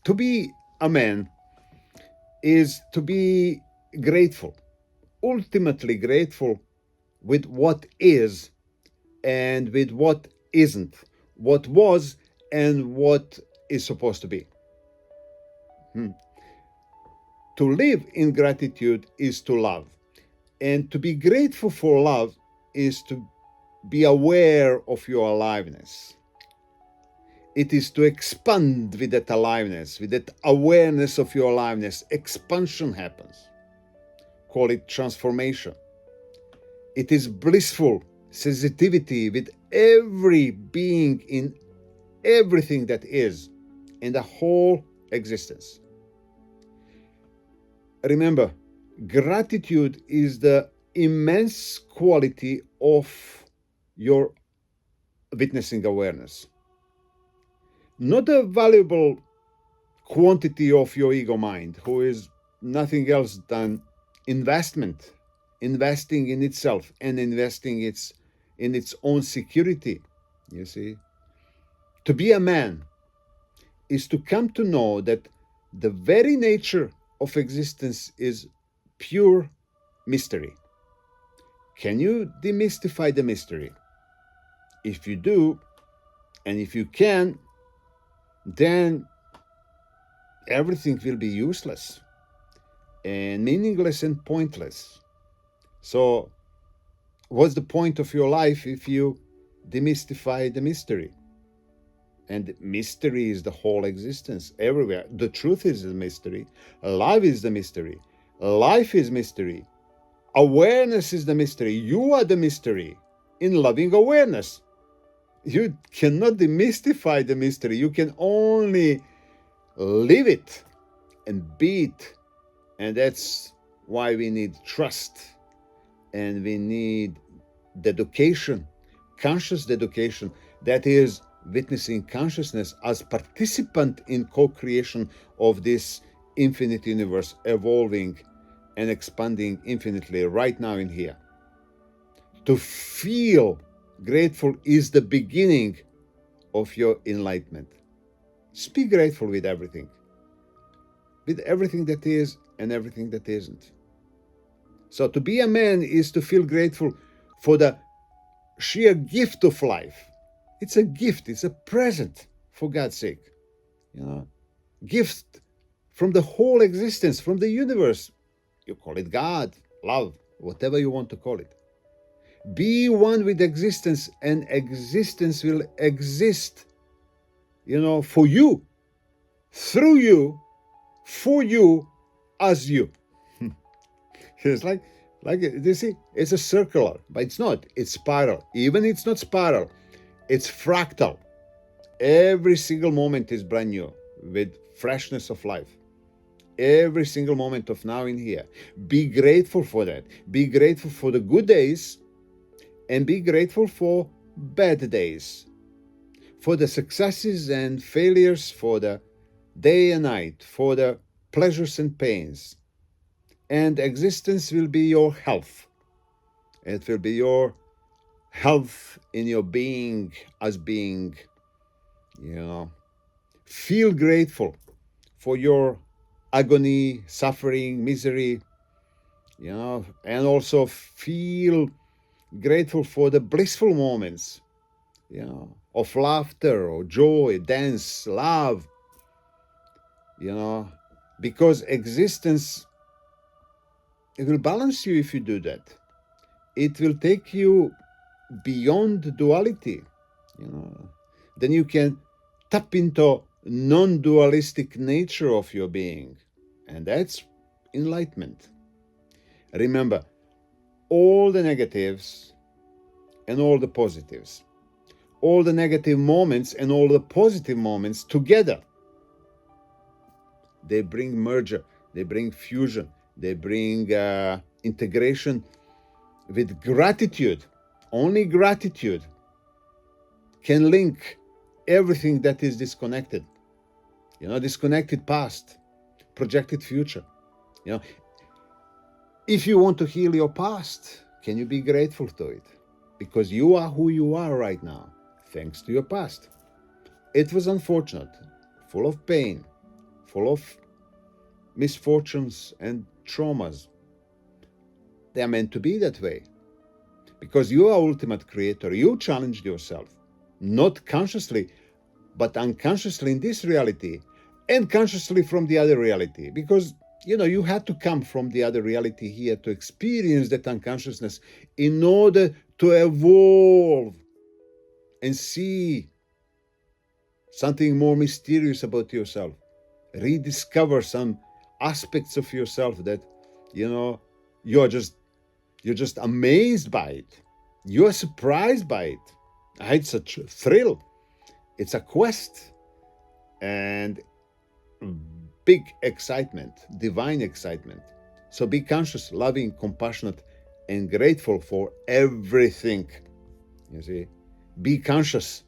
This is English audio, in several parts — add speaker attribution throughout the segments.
Speaker 1: To be a man is to be grateful, ultimately grateful with what is and with what isn't, what was and what is supposed to be. To live in gratitude is to love. And to be grateful for love is to be aware of your aliveness. It is to expand with that aliveness, with that awareness of your aliveness. Expansion happens. Call it transformation. It is blissful sensitivity with every being in everything that is, in the whole existence. Remember, gratitude is the immense quality of your witnessing awareness, not a valuable quantity of your ego mind, who is nothing else than investment, investing in itself and investing in its own security. You see, to be a man is to come to know that the very nature of existence is pure mystery. Can you demystify the mystery? If you do, and if you can, then everything will be useless and meaningless and pointless. So, what's the point of your life if you demystify the mystery? And mystery is the whole existence everywhere. The truth is the mystery. Love is the mystery. Life is mystery. Awareness is the mystery. You are the mystery in loving awareness. You cannot demystify the mystery. You can only live it and be it. And that's why we need trust and we need dedication, conscious dedication. That is witnessing consciousness as participant in co-creation of this infinite universe, evolving and expanding infinitely right now in here. To feel grateful is the beginning of your enlightenment. Just be grateful with everything that is and everything that isn't. So to be a man is to feel grateful for the sheer gift of life. It's a gift, it's a present, for God's sake. Gift from the whole existence, from the universe. You call it God, love, whatever you want to call it. Be one with existence, and existence will exist, for you, through you, for you, as you. It's like you see, it's a circular, but it's not. It's spiral. Even it's not spiral, it's fractal. Every single moment is brand new with freshness of life. Every single moment of now in here. Be grateful for that. Be grateful for the good days and be grateful for bad days. For the successes and failures, for the day and night, for the pleasures and pains. And existence will be your health. It will be your health in your being as being. Feel grateful for your agony, suffering, misery, and also feel grateful for the blissful moments, of laughter or joy, dance, love, because existence, it will balance you if you do that. It will take you beyond duality, then you can tap into non-dualistic nature of your being, and that's enlightenment. Remember, all the negatives and all the positives, all the negative moments and all the positive moments together, they bring merger, they bring fusion, they bring integration with gratitude. Only gratitude can link everything that is disconnected. Disconnected past, projected future. If you want to heal your past, can you be grateful to it? Because you are who you are right now, thanks to your past. It was unfortunate, full of pain, full of misfortunes and traumas. They are meant to be that way. Because you are ultimate creator. You challenged yourself. Not consciously, but unconsciously in this reality. And consciously from the other reality. Because, you had to come from the other reality here to experience that unconsciousness in order to evolve and see something more mysterious about yourself. Rediscover some aspects of yourself that, you're just amazed by it. You're surprised by it. It's a thrill. It's a quest. And big excitement, divine excitement. So be conscious, loving, compassionate, and grateful for everything. You see, be conscious.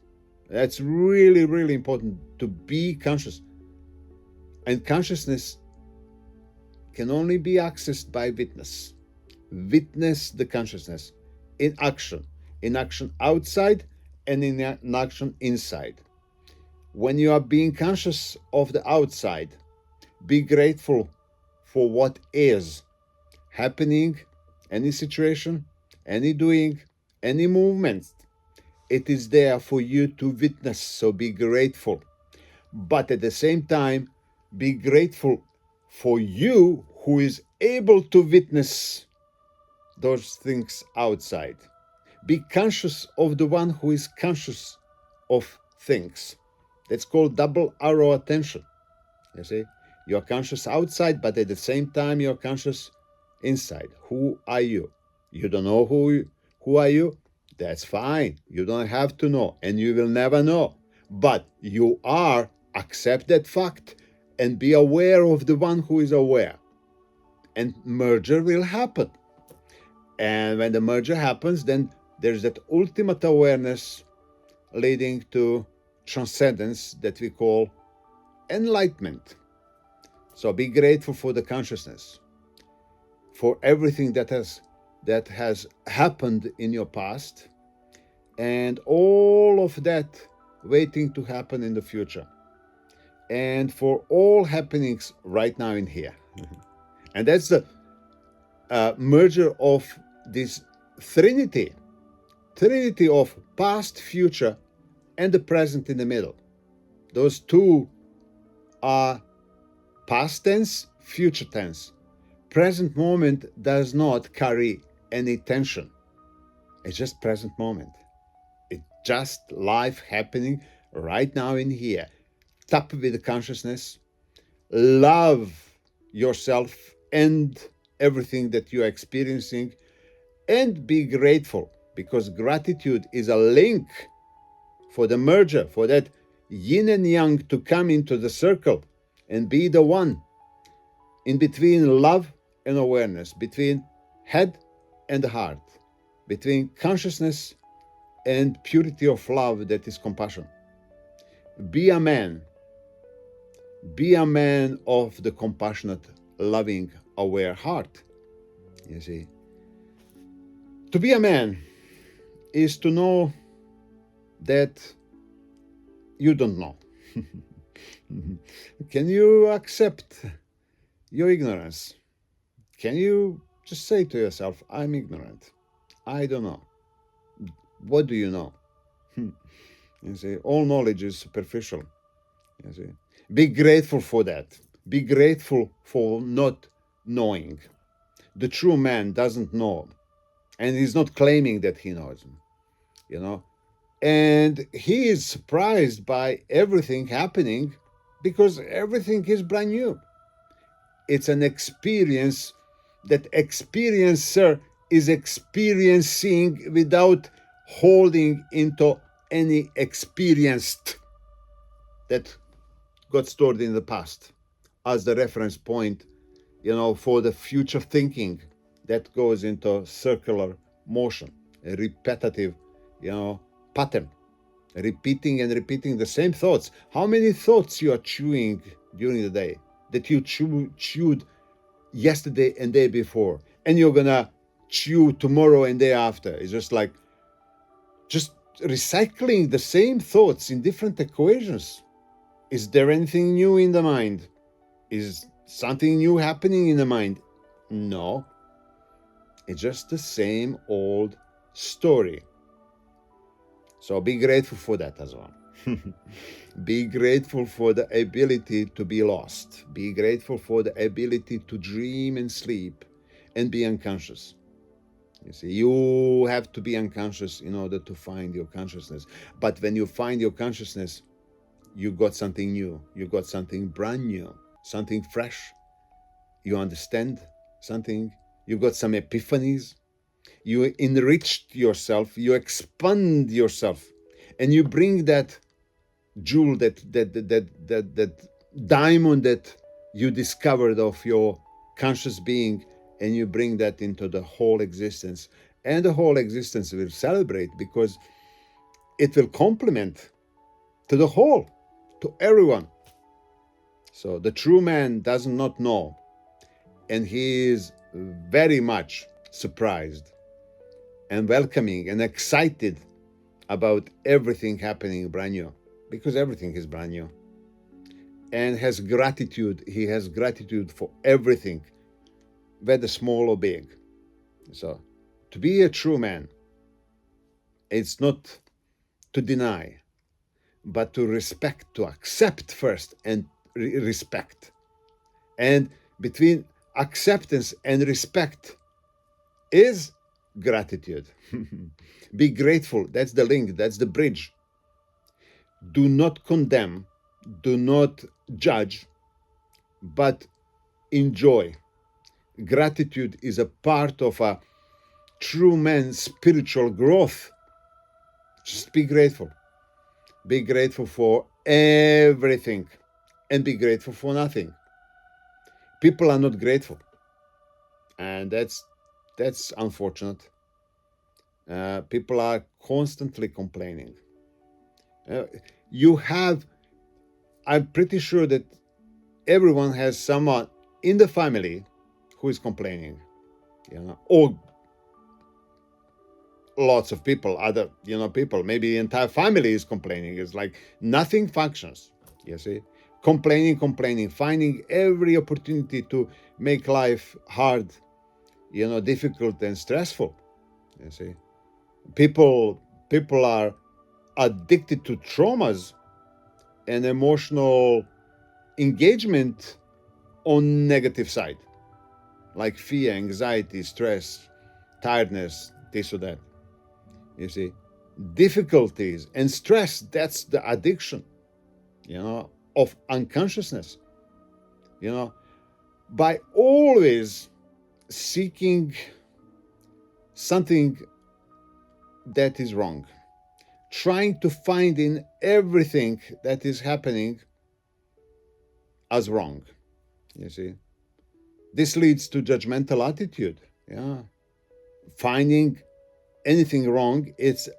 Speaker 1: That's really, really important, to be conscious. And consciousness can only be accessed by witness. Witness the consciousness in action outside and in action inside. When you are being conscious of the outside, be grateful for what is happening, any situation, any doing, any movement. It is there for you to witness, so be grateful. But at the same time, be grateful for you who is able to witness those things outside. Be conscious of the one who is conscious of things. That's called double arrow attention. You see, you're conscious outside, but at the same time you're conscious inside. Who are you? You don't know who are you? That's fine. You don't have to know, and you will never know. But you are, accept that fact and be aware of the one who is aware. And merger will happen. And when the merger happens, then there's that ultimate awareness leading to transcendence that we call enlightenment. So be grateful for the consciousness, for everything that has happened in your past, and all of that waiting to happen in the future, and for all happenings right now in here. And that's the merger of this trinity of past, future, and the present in the middle. Those two are past tense, future tense. Present moment does not carry any tension. It's just present moment. It's just life happening right now in here. Tap with the consciousness. Love yourself and everything that you are experiencing, and be grateful, because gratitude is a link for the merger, for that yin and yang to come into the circle and be the one in between love and awareness, between head and heart, between consciousness and purity of love that is compassion. Be a man of the compassionate, loving, aware heart. You see, to be a man is to know that you don't know. Can you accept your ignorance? Can you just say to yourself, I'm ignorant, I don't know? What do you know? You see, all knowledge is superficial. You see, be grateful for that. Be grateful for not knowing. The true man doesn't know, and he's not claiming that he knows, and he is surprised by everything happening because everything is brand new. It's an experience that experiencer is experiencing without holding into any experienced that got stored in the past as the reference point, for the future thinking that goes into circular motion, a repetitive, pattern, repeating and repeating the same thoughts. How many thoughts you are chewing during the day that you chewed yesterday and day before, and you're gonna chew tomorrow and day after? It's just like just recycling the same thoughts in different equations. Is there anything new in the mind? Is something new happening in the mind? No, it's just the same old story. So be grateful for that as well. Be grateful for the ability to be lost. Be grateful for the ability to dream and sleep and be unconscious. You see, you have to be unconscious in order to find your consciousness. But when you find your consciousness, you got something new. You got something brand new, something fresh. You understand something. You got some epiphanies. You enriched yourself. You expand yourself, and you bring that jewel, that diamond that you discovered of your conscious being, and you bring that into the whole existence, and the whole existence will celebrate because it will complement to the whole, to everyone. So the true man does not know, and he is very much surprised and welcoming and excited about everything happening brand new, because everything is brand new, and has gratitude. He has gratitude for everything, whether small or big. So to be a true man, it's not to deny, but to respect, to accept first, and respect. And between acceptance and respect is gratitude. Be grateful. That's the link, that's the bridge. Do not condemn, do not judge, but enjoy. Gratitude is a part of a true man's spiritual growth. Just be grateful. Be grateful for everything, and be grateful for nothing. People are not grateful, and that's unfortunate. People are constantly complaining. I'm pretty sure that everyone has someone in the family who is complaining, or lots of people, other, people, maybe the entire family is complaining. It's like nothing functions, you see. Complaining, finding every opportunity to make life hard, difficult and stressful, you see. People are addicted to traumas and emotional engagement on negative side, like fear, anxiety, stress, tiredness, this or that. You see, difficulties and stress, that's the addiction, of unconsciousness. By always seeking something that is wrong, trying to find in everything that is happening as wrong, you see. This leads to judgmental attitude. Finding anything wrong, it's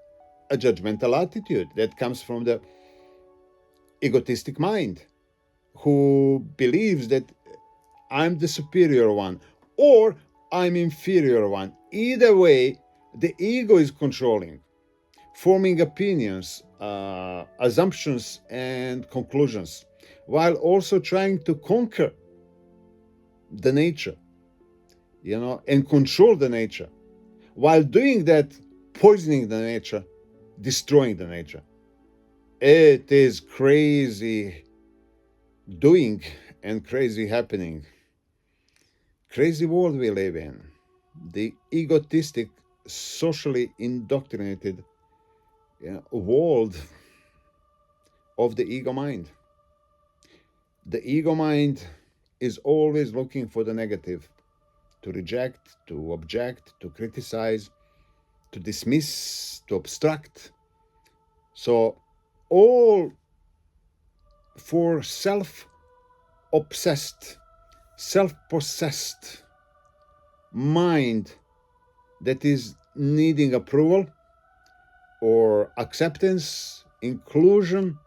Speaker 1: a judgmental attitude that comes from the egotistic mind, who believes that I'm the superior one or I'm inferior one. Either way, the ego is controlling, forming opinions, assumptions, and conclusions, while also trying to conquer the nature, and control the nature. While doing that, poisoning the nature, destroying the nature. It is crazy doing and crazy happening. Crazy world we live in. The egotistic, socially indoctrinated world of the ego mind. The ego mind is always looking for the negative, to reject, to object, to criticize, to dismiss, to obstruct. So all for self-obsessed, self-possessed mind that is needing approval or acceptance, inclusion,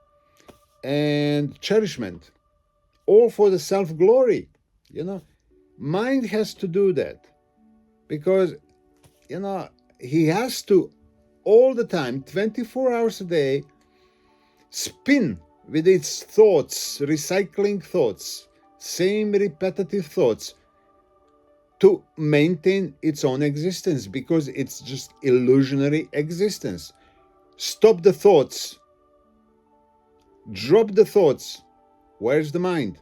Speaker 1: and cherishment, all for the self-glory. Mind has to do that because, he has to all the time, 24 hours a day, spin with its thoughts, recycling thoughts, same repetitive thoughts to maintain its own existence, because it's just illusionary existence. Stop the thoughts. Drop the thoughts. Where's the mind?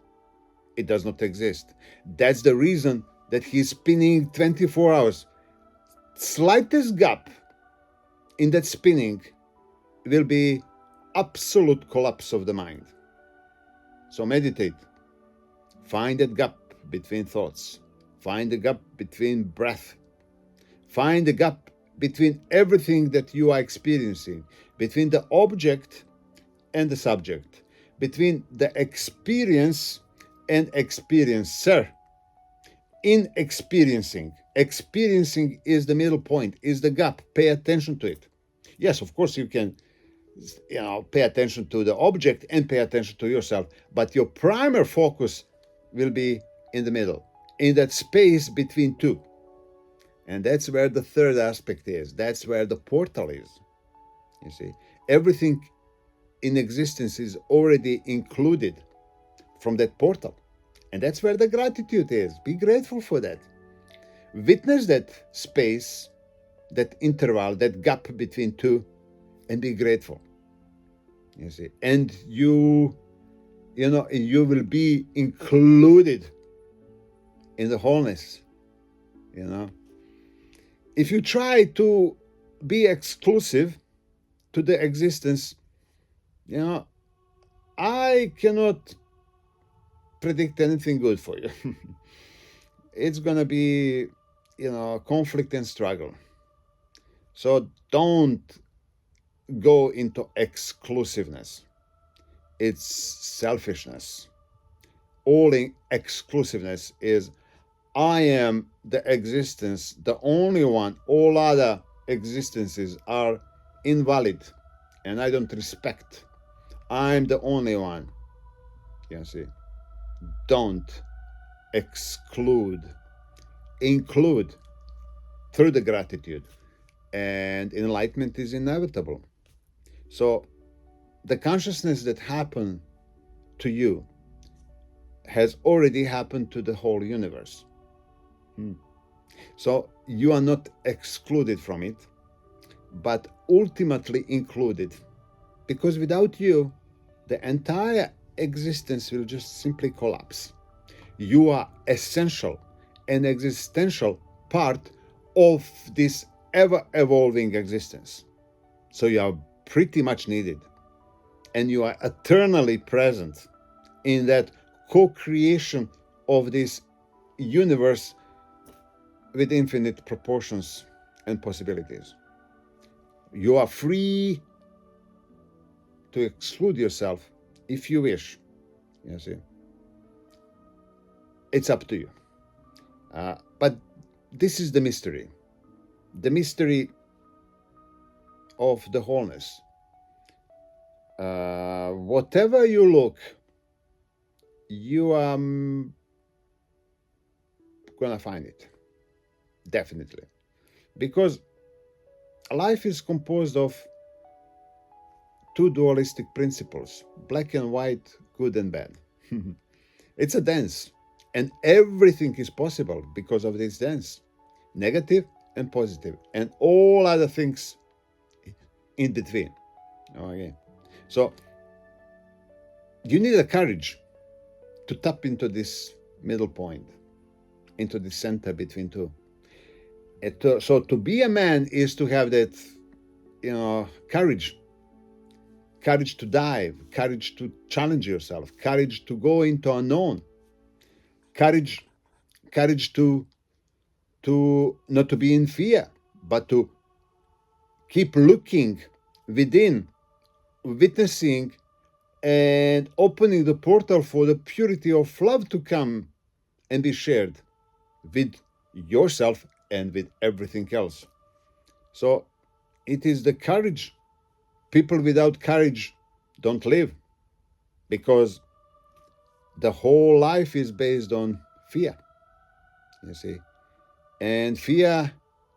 Speaker 1: It does not exist. That's the reason that he's spinning 24 hours. Slightest gap in that spinning will be absolute collapse of the mind. So meditate. Find that gap between thoughts. Find the gap between breath. Find the gap between everything that you are experiencing, between the object and the subject, between the experience and experiencer. In experiencing is the middle point, is the gap. Pay attention to it. Yes, of course you can pay attention to the object and pay attention to yourself, but your primary focus will be in the middle, in that space between two. And that's where the third aspect is. That's where the portal is. You see, everything in existence is already included from that portal. And that's where the gratitude is. Be grateful for that. Witness that space, that interval, that gap between two, and be grateful. You see, and you will be included in the wholeness. If you try to be exclusive to the existence, I cannot predict anything good for you. It's gonna be, conflict and struggle. So don't go into exclusiveness. It's selfishness. All in exclusiveness is I am the existence, the only one. All other existences are invalid and I don't respect. I'm the only one. You see, don't exclude, include through the gratitude, and enlightenment is inevitable. So the consciousness that happened to you has already happened to the whole universe. So you are not excluded from it, but ultimately included, because without you, the entire existence will just simply collapse. You are essential and existential part of this ever-evolving existence. So you are pretty much needed, and you are eternally present in that co-creation of this universe with infinite proportions and possibilities. You are free to exclude yourself if you wish. You see, it's up to you. But this is the mystery of the wholeness. Whatever you look, you are gonna find it, definitely, because life is composed of two dualistic principles: black and white, good and bad. It's a dance, and everything is possible because of this dance, negative and positive, and all other things in between. Okay, so you need the courage to tap into this middle point, into the center between two. So to be a man is to have that, courage to dive, courage to challenge yourself, courage to go into unknown, courage to not to be in fear, but to keep looking within, witnessing, and opening the portal for the purity of love to come and be shared with yourself and with everything else. So it is the courage. People without courage don't live, because the whole life is based on fear, you see. And fear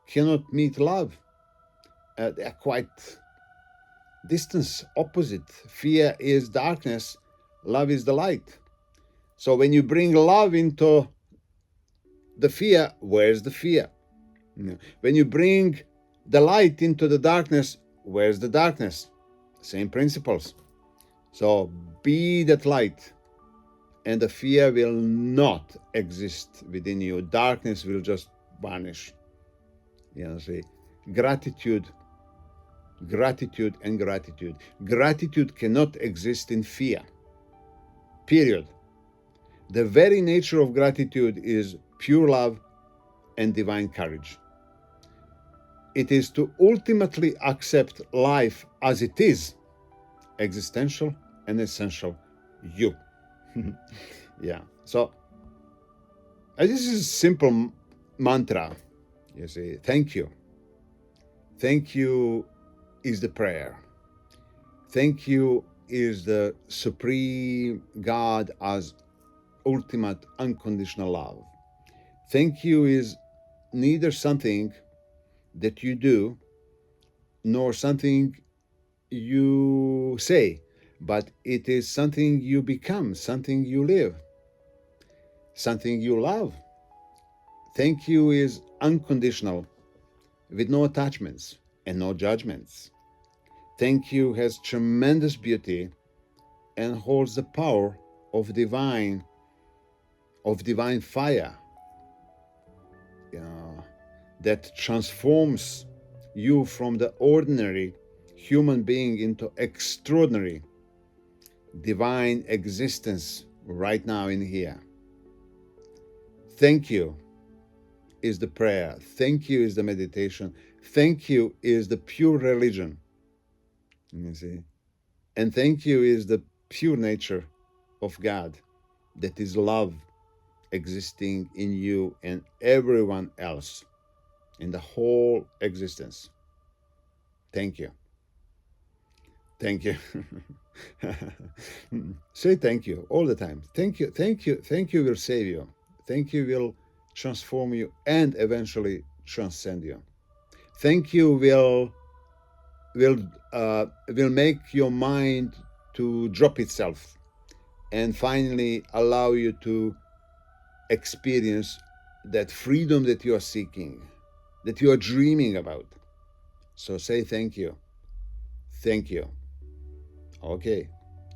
Speaker 1: cannot meet love. They are quite distant, opposite. Fear is darkness, love is the light. So when you bring love into the fear, where's the fear? When you bring the light into the darkness, where's the darkness? Same principles. So be that light, and the fear will not exist within you. Darkness will just vanish. See, gratitude, gratitude, and gratitude. Gratitude cannot exist in fear. Period. The very nature of gratitude is pure love and divine courage. It is to ultimately accept life as it is, existential and essential you. Yeah. So this is a simple mantra. You see, thank you. Thank you is the prayer. Thank you is the supreme God as ultimate unconditional love. Thank you is neither something that you do nor something you say, but it is something you become, something you live, something you love. Thank you is unconditional, with no attachments and no judgments. Thank you has tremendous beauty and holds the power of divine fire, that transforms you from the ordinary human being into extraordinary divine existence right now in here. Thank you is the prayer. Thank you is the meditation. Thank you is the pure religion. You see? And thank you is the pure nature of God, that is love existing in you and everyone else in the whole existence. Thank you. Thank you. Say thank you all the time. Thank you. Thank you. Thank you will save you. Thank you will transform you and eventually transcend you. Thank you will make your mind to drop itself and finally allow you to experience that freedom that you are seeking, that you are dreaming about. So say thank you. Thank you. Okay.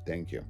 Speaker 1: Thank you.